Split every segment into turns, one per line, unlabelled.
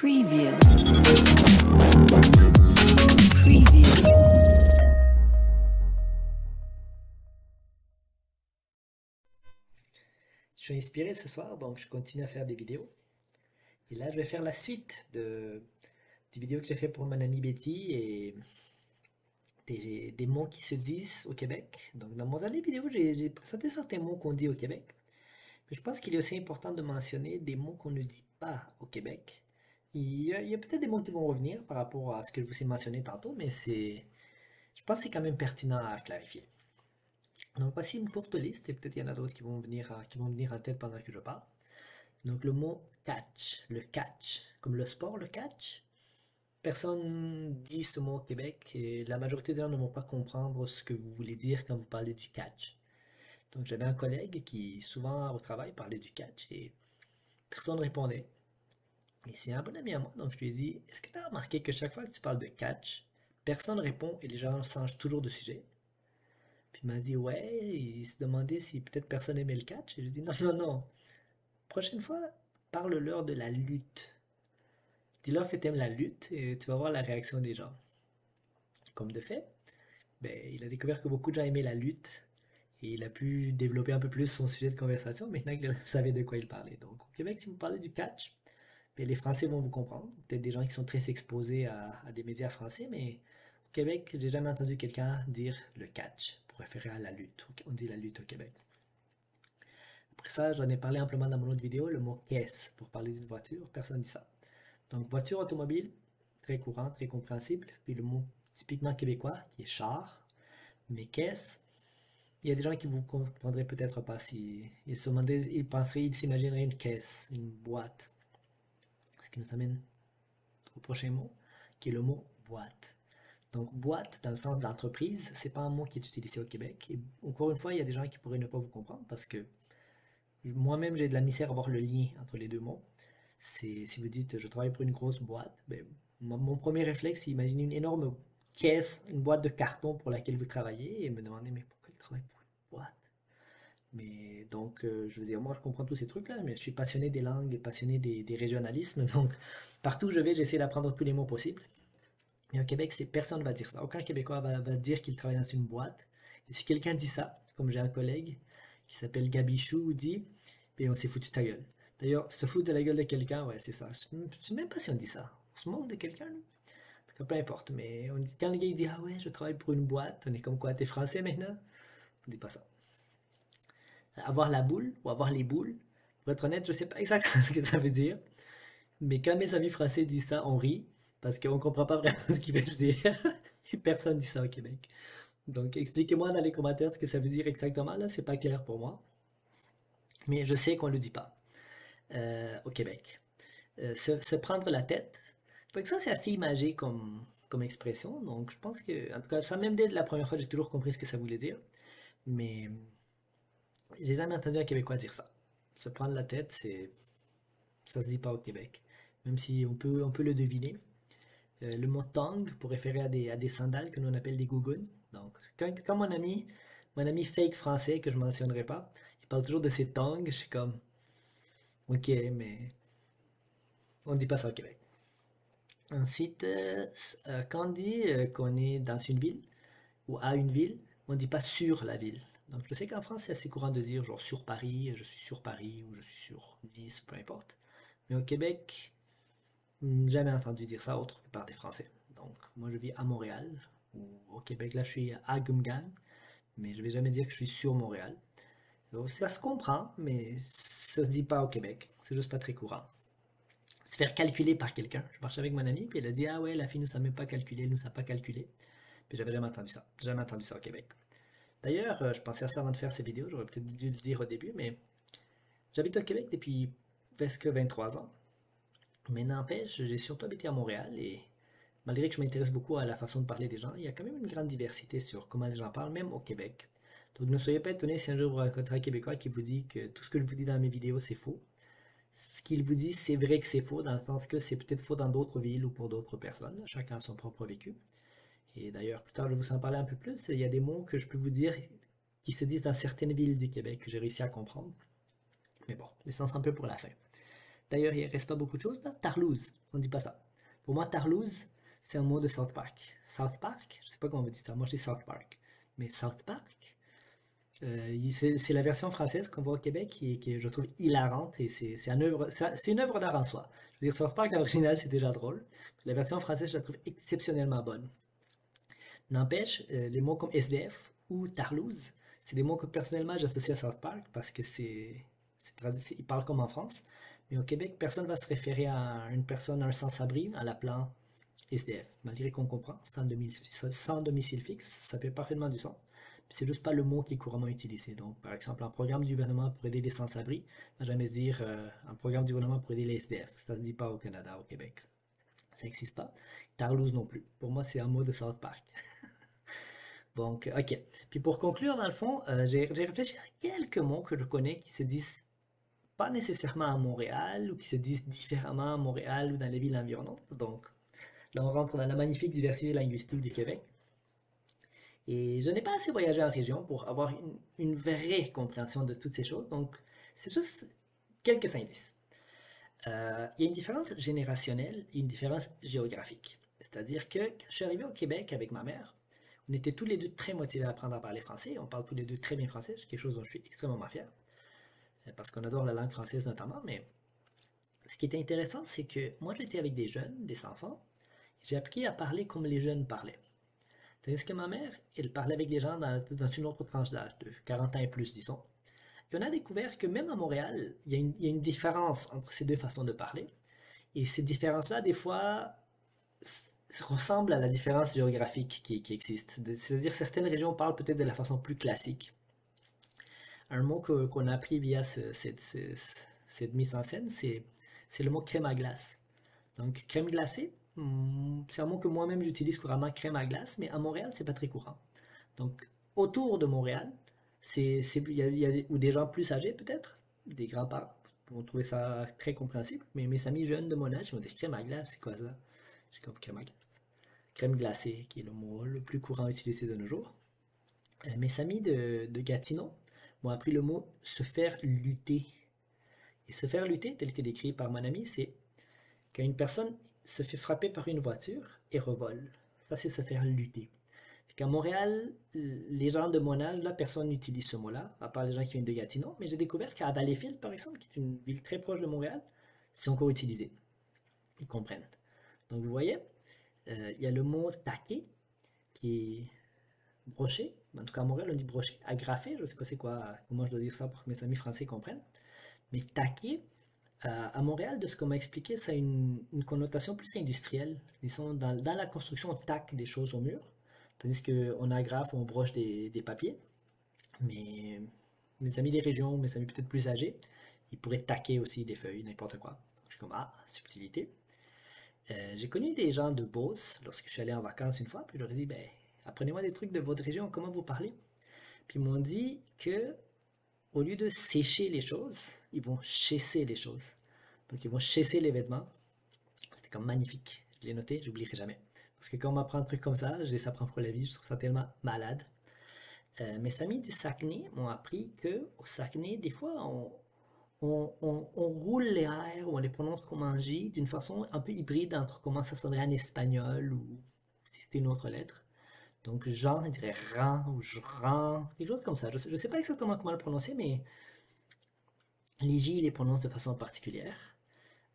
Preview. Preview.
Je suis inspiré ce soir, donc je continue à faire des vidéos. Et là, je vais faire la suite des vidéos que j'ai fait pour mon amie Betty et des mots qui se disent au Québec. Donc, dans mon dernière vidéo, j'ai présenté certains mots qu'on dit au Québec. Mais je pense qu'il est aussi important de mentionner des mots qu'on ne dit pas au Québec. Il y a peut-être des mots qui vont revenir par rapport à ce que je vous ai mentionné tantôt, mais je pense que c'est quand même pertinent à clarifier. Donc, voici une courte liste et peut-être il y en a d'autres qui vont venir en tête pendant que je parle. Donc, le mot catch, le catch, comme le sport, le catch. Personne dit ce mot au Québec et la majorité des gens ne vont pas comprendre ce que vous voulez dire quand vous parlez du catch. Donc, j'avais un collègue qui, souvent au travail, parlait du catch et personne ne répondait. Et c'est un bon ami à moi, donc je lui ai dit, est-ce que tu as remarqué que chaque fois que tu parles de catch, personne ne répond et les gens changent toujours de sujet? Puis il m'a dit, ouais, il se demandait si peut-être personne aimait le catch. Et je lui ai dit, non, non, non. Prochaine fois, parle-leur de la lutte. Dis-leur que tu aimes la lutte et tu vas voir la réaction des gens. Comme de fait, ben, il a découvert que beaucoup de gens aimaient la lutte et il a pu développer un peu plus son sujet de conversation maintenant qu'il savait de quoi il parlait. Donc au Québec, si vous parlez du catch, ben, les Français vont vous comprendre. Peut-être des gens qui sont très exposés à des médias français, mais au Québec, j'ai jamais entendu quelqu'un dire le catch pour référer à la lutte. On dit la lutte au Québec. Après ça, j'en ai parlé amplement dans mon autre vidéo, le mot caisse pour parler d'une voiture, personne ne dit ça. Donc voiture automobile, très courant, très compréhensible. Puis le mot typiquement québécois qui est char, mais caisse, il y a des gens qui vous comprendraient peut-être pas si ils se demandaient, ils penseraient, ils s'imagineraient une caisse, une boîte. Ce qui nous amène au prochain mot, qui est le mot boîte. Donc boîte, dans le sens d'entreprise, c'est pas un mot qui est utilisé au Québec. Et encore une fois, il y a des gens qui pourraient ne pas vous comprendre parce que moi-même j'ai de la misère à voir le lien entre les deux mots. Si vous dites je travaille pour une grosse boîte, ben, mon premier réflexe c'est imaginer une énorme caisse, une boîte de carton pour laquelle vous travaillez et me demander mais pourquoi il travaille pour une boîte? Mais donc, je veux dire, moi je comprends tous ces trucs-là, mais je suis passionné des langues et passionné des régionalismes, donc partout où je vais, j'essaie d'apprendre tous les mots possibles. Mais au Québec, personne ne va dire ça. Aucun Québécois va dire qu'il travaille dans une boîte. Et si quelqu'un dit ça, comme j'ai un collègue qui s'appelle Gabichou, dit, ben on s'est foutu de sa gueule. D'ailleurs, se foutre de la gueule de quelqu'un, ouais, c'est ça. Je ne sais même pas si on dit ça. On se moque de quelqu'un, lui. En tout cas, peu importe. Mais on dit, quand le gars il dit, ah ouais, je travaille pour une boîte, on est comme quoi, t'es français maintenant? On dit pas ça. Avoir la boule ou avoir les boules, pour être honnête, je sais pas exactement ce que ça veut dire. Mais quand mes amis français disent ça, on rit parce qu'on comprend pas vraiment ce qu'ils veulent dire. Et personne dit ça au Québec. Donc expliquez-moi dans les commentaires ce que ça veut dire exactement, là, c'est pas clair pour moi. Mais je sais qu'on le dit pas au Québec. Se prendre la tête. Donc ça, c'est assez imagé comme expression. Donc je pense que, en tout cas, ça même dès la première fois, j'ai toujours compris ce que ça voulait dire. Mais j'ai jamais entendu un Québécois dire ça. Se prendre la tête, ça se dit pas au Québec. Même si on peut le deviner. Le mot tong pour référer à des sandales que l'on appelle des gougounes. Donc, quand mon ami fake français que je mentionnerai pas, il parle toujours de ses tongs, je suis comme, ok, mais on dit pas ça au Québec. Ensuite, quand on dit qu'on est dans une ville ou à une ville, on dit pas sur la ville. Donc, je sais qu'en France, c'est assez courant de dire genre sur Paris, je suis sur Paris ou je suis sur Nice, peu importe. Mais au Québec, jamais entendu dire ça autre que par des Français. Donc, moi, je vis à Montréal, ou au Québec, là, je suis à Gumgang, mais je vais jamais dire que je suis sur Montréal. Donc, ça se comprend, mais ça se dit pas au Québec. C'est juste pas très courant. Se faire calculer par quelqu'un. Je marchais avec mon ami, puis elle a dit, ah ouais, la fille nous a même pas calculé, elle nous a pas calculé. Puis j'avais jamais entendu ça. Jamais entendu ça au Québec. D'ailleurs, je pensais à ça avant de faire ces vidéos, j'aurais peut-être dû le dire au début, mais j'habite au Québec depuis presque 23 ans. Mais n'empêche, j'ai surtout habité à Montréal et malgré que je m'intéresse beaucoup à la façon de parler des gens, il y a quand même une grande diversité sur comment les gens parlent, même au Québec. Donc ne soyez pas étonnés si un jour vous rencontrez un Québécois qui vous dit que tout ce que je vous dis dans mes vidéos, c'est faux. Ce qu'il vous dit, c'est vrai que c'est faux, dans le sens que c'est peut-être faux dans d'autres villes ou pour d'autres personnes. Chacun a son propre vécu. Et d'ailleurs, plus tard, je vais vous en parler un peu plus. Il y a des mots que je peux vous dire qui se disent dans certaines villes du Québec que j'ai réussi à comprendre. Mais bon, l'essence un peu pour la fin. D'ailleurs, il ne reste pas beaucoup de choses là. Tarlouse. on dit pas ça. Pour moi, Tarlouse, c'est un mot de South Park. South Park, je sais pas comment on dit ça, moi je dis South Park. Mais South Park, c'est la version française qu'on voit au Québec qui est, je trouve, hilarante et c'est une œuvre d'art en soi. Je veux dire, South Park, l'original, c'est déjà drôle. La version française, je la trouve exceptionnellement bonne. N'empêche, les mots comme SDF ou Tarlouse, c'est des mots que personnellement j'associe à South Park parce que ils parlent comme en France. Mais au Québec, personne ne va se référer à une personne, à un sans-abri, en l'appelant SDF. Malgré qu'on comprend, sans domicile fixe, ça fait parfaitement du sens. C'est juste pas le mot qui est couramment utilisé. Donc, par exemple, un programme du gouvernement pour aider les sans-abri, on va jamais dire un programme du gouvernement pour aider les SDF. Ça ne se dit pas au Canada, au Québec. Ça n'existe pas. Tarlouse non plus. Pour moi, c'est un mot de South Park. Donc, ok. Puis pour conclure, dans le fond, j'ai réfléchi à quelques mots que je connais qui se disent pas nécessairement à Montréal ou qui se disent différemment à Montréal ou dans les villes environnantes. Donc, là, on rentre dans la magnifique diversité linguistique du Québec. Et je n'ai pas assez voyagé en région pour avoir une vraie compréhension de toutes ces choses. Donc, c'est juste quelques indices. Il y a une différence générationnelle et une différence géographique. C'est-à-dire que quand je suis arrivé au Québec avec ma mère, on était tous les deux très motivés à apprendre à parler français. On parle tous les deux très bien français, c'est quelque chose dont je suis extrêmement fier, parce qu'on adore la langue française notamment. Mais ce qui était intéressant, c'est que moi j'étais avec des jeunes, des enfants, et j'ai appris à parler comme les jeunes parlaient. Tandis que ma mère, elle parlait avec des gens dans une autre tranche d'âge, de 40 ans et plus, disons. Et on a découvert que même à Montréal, il y a une différence entre ces deux façons de parler. Et ces différences-là, des fois, ressemblent à la différence géographique qui existe. C'est-à-dire certaines régions parlent peut-être de la façon plus classique. Un mot qu'on a appris via cette mise en scène, c'est le mot crème à glace. Donc crème glacée, c'est un mot que moi-même j'utilise couramment, crème à glace, mais à Montréal, c'est pas très courant. Donc autour de Montréal, il y a ou des gens plus âgés peut-être, des grands-parents, vont trouver ça très compréhensible, mais mes amis jeunes de mon âge, ils vont dire crème à glace, c'est quoi ça? J'ai comme crème à glace. Crème glacée, qui est le mot le plus courant utilisé de nos jours. Mes amis de Gatineau m'ont appris le mot se faire lutter. Et se faire lutter, tel que décrit par mon ami, c'est quand une personne se fait frapper par une voiture et revole. Ça, c'est se faire lutter. Qu'à Montréal, les gens de mon âge, là, personne n'utilise ce mot-là, à part les gens qui viennent de Gatineau, mais j'ai découvert qu'à Valleyfield, par exemple, qui est une ville très proche de Montréal, c'est encore utilisé. Ils comprennent. Donc, vous voyez, il y a le mot taquer, qui est broché. En tout cas, à Montréal, on dit broché. Agrafé, je ne sais pas c'est quoi, comment je dois dire ça pour que mes amis français comprennent. Mais taquer, à Montréal, de ce qu'on m'a expliqué, ça a une connotation plus industrielle. Disons, dans la construction, on taque des choses au mur, tandis qu'on agrafe ou on broche des papiers. Mais mes amis des régions, mes amis peut-être plus âgés, ils pourraient taquer aussi des feuilles, n'importe quoi. Je suis comme, ah, subtilité. J'ai connu des gens de Beauce lorsque je suis allé en vacances une fois, puis je leur ai dit, ben, apprenez-moi des trucs de votre région, comment vous parlez. Puis ils m'ont dit que au lieu de sécher les choses, ils vont chasser les choses. Donc ils vont chasser les vêtements. C'était comme magnifique. Je l'ai noté, j'oublierai jamais. Parce que quand on m'apprend un truc comme ça, je les apprends pour la vie, je trouve ça tellement malade. Mes amis du Saguenay m'ont appris que au Saguenay, des fois, on roule les R ou on les prononce comme un J d'une façon un peu hybride entre comment ça sonnerait en espagnol ou si c'était une autre lettre. Donc Jean, il dirait rang ou Jean, quelque chose comme ça. Je ne sais pas exactement comment le prononcer, mais les J, il les prononce de façon particulière.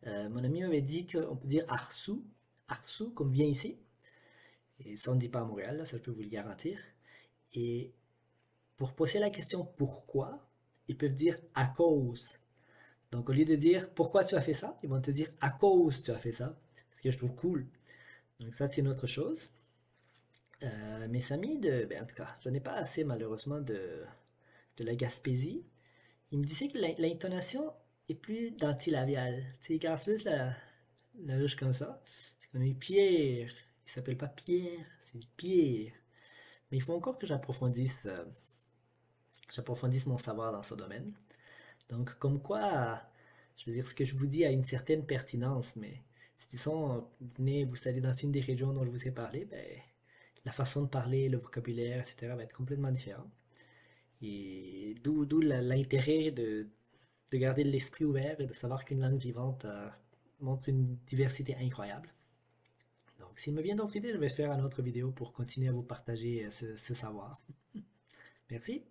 Mon ami m'avait dit qu'on peut dire Arsou, Arsou, comme vient ici. Et ça, on ne dit pas à Montréal, là, ça je peux vous le garantir. Et pour poser la question pourquoi, ils peuvent dire à cause. Donc au lieu de dire pourquoi tu as fait ça, ils vont te dire à cause tu as fait ça. Ce que je trouve cool. Donc ça, c'est une autre chose. Mes amis ben en tout cas, je n'ai pas assez malheureusement de la Gaspésie. Ils me disaient que l'intonation est plus dentilabiale. Tu sais, ils gardent plus la bouche comme ça. Je connais Pierre. Il s'appelle pas Pierre, c'est Pierre. Mais il faut encore que j'approfondisse mon savoir dans ce domaine. Donc, comme quoi, je veux dire, ce que je vous dis a une certaine pertinence, mais si disons, vous allez dans une des régions dont je vous ai parlé, ben, la façon de parler, le vocabulaire, etc. va être complètement différent. Et d'où l'intérêt de garder l'esprit ouvert et de savoir qu'une langue vivante a montre une diversité incroyable. Donc, s'il me vient d'autres idées, je vais faire une autre vidéo pour continuer à vous partager ce savoir. Merci.